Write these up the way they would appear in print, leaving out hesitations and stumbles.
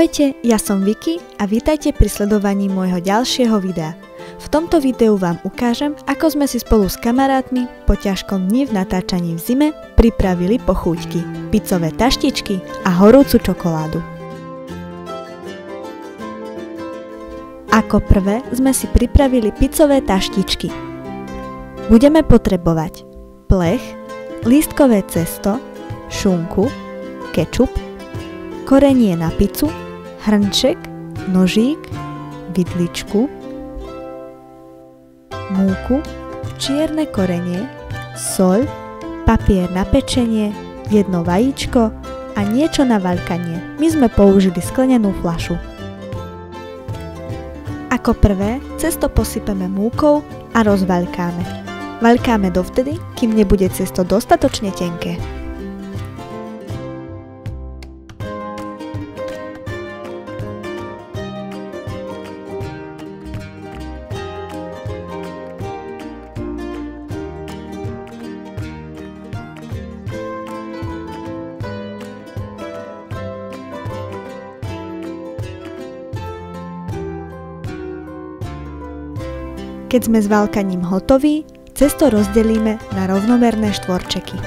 Ahojte, ja som Vicky a vítajte pri sledovaní môjho ďalšieho videa. V tomto videu vám ukážem, ako sme si spolu s kamarátmi po ťažkom dni v natáčaní v zime pripravili pochúťky, picové taštičky a horúcu čokoládu. Ako prvé sme si pripravili picové taštičky. Budeme potrebovať plech, lístkové cesto, šunku, kečup, korenie na pizzu, hrnček, nožík, vidličku, múku, čierne korenie, soľ, papier na pečenie, jedno vajíčko a niečo na vaľkanie. My sme použili sklenenú fľašu. Ako prvé cesto posypeme múkou a rozvaľkáme. Vaľkáme dovtedy, kým nebude cesto dostatočne tenké. Keď sme s vaľkaním hotoví, cesto rozdelíme na rovnomerné štvorčeky.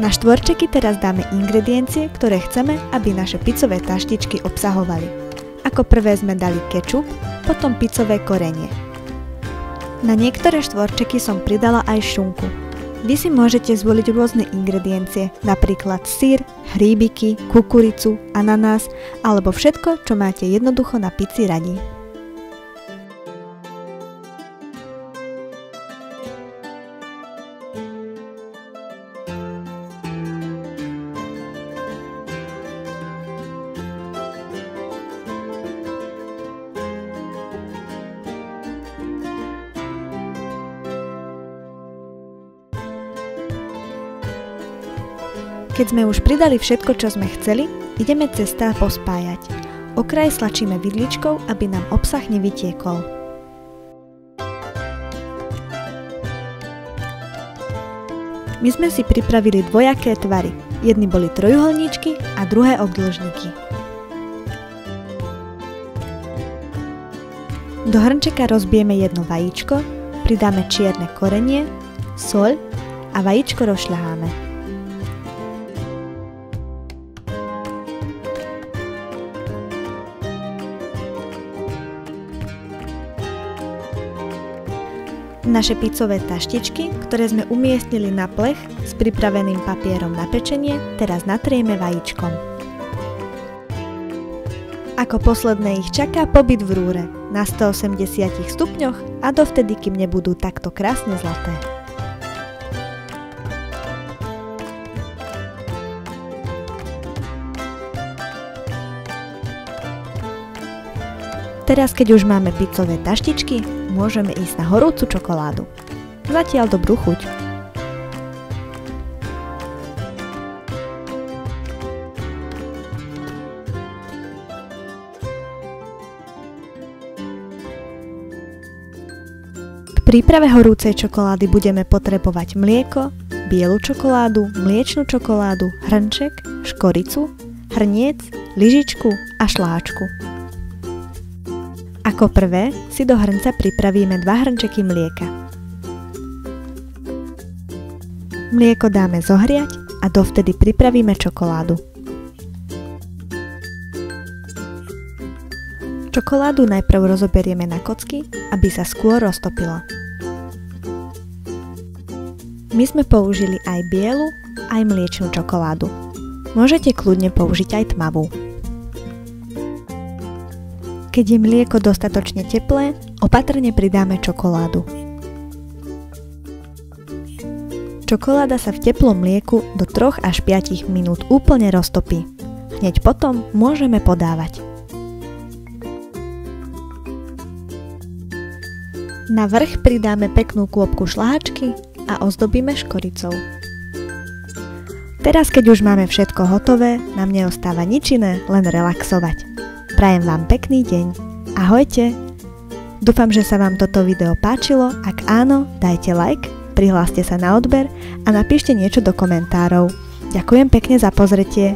Na štvorčeky teraz dáme ingrediencie, ktoré chceme, aby naše picové taštičky obsahovali. Ako prvé sme dali kečup, potom picové korenie. Na niektoré štvorčeky som pridala aj šunku. Vy si môžete zvoliť rôzne ingrediencie, napríklad syr, hríbiky, kukuricu, ananás alebo všetko, čo máte jednoducho na pici radi. Keď sme už pridali všetko, čo sme chceli, ideme cestá pospájať. Okraj stlačíme vidličkou, aby nám obsah nevytiekol. My sme si pripravili dvojaké tvary. Jedni boli trojuholníčky a druhé obdĺžniky. Do hrnčeka rozbijeme jedno vajíčko, pridáme čierne korenie, soľ a vajíčko rozšľaháme. Naše picové taštičky, ktoré sme umiestnili na plech s pripraveným papierom na pečenie, teraz natrieme vajíčkom. Ako posledné ich čaká pobyt v rúre na 180 stupňoch a dovtedy, kým nebudú takto krásne zlaté. Teraz, keď už máme picové taštičky, môžeme ísť na horúcu čokoládu. Zatiaľ dobrú chuť. K príprave horúcej čokolády budeme potrebovať mlieko, bielu čokoládu, mliečnu čokoládu, hrnček, škoricu, hrniec, lyžičku a šláčku. Ako prvé si do hrnca pripravíme 2 hrnčeky mlieka. Mlieko dáme zohriať a dovtedy pripravíme čokoládu. Čokoládu najprv rozoberieme na kocky, aby sa skôr roztopila. My sme použili aj bielu, aj mliečnú čokoládu. Môžete kľudne použiť aj tmavú. Keď je mlieko dostatočne teplé, opatrne pridáme čokoládu. Čokoláda sa v teplom mlieku do 3 až 5 minút úplne roztopí. Hneď potom môžeme podávať. Na vrch pridáme peknú kôpku šláčky a ozdobíme škoricou. Teraz, keď už máme všetko hotové, nám neostáva nič iné, len relaxovať. Prajem vám pekný deň. Ahojte! Dúfam, že sa vám toto video páčilo. Ak áno, dajte like Prihláste sa na odber a napíšte niečo do komentárov. Ďakujem pekne za pozretie.